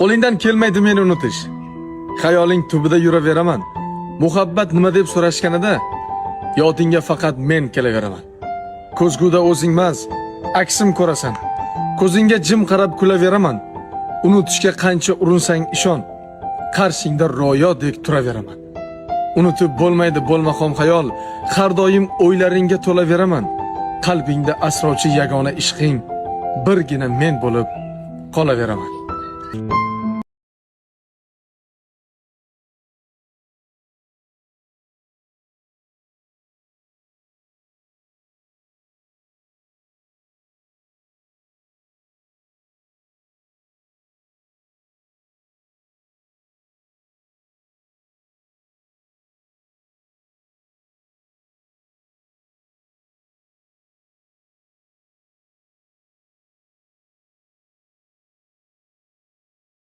Qo'lingdan kelmaydi meni unutish. Xayoling tubida yuraveraman. Muhabbat nima deb so'rashganida yodingga faqat men kelaveraman. Ko'zguda o'zingmas, aksim ko'rasan. Ko'zingga jim qarab kulaveraman. Unutishga qancha urinsang ishon, qarshingda royodek turaveraman. Unutib bo'lmaydi bo'lmaqom xayol, har doim o'ylaringga to'laveraman. Qalbingda asrovchi yagona ishqing, birgina men bo'lib qolaveraman.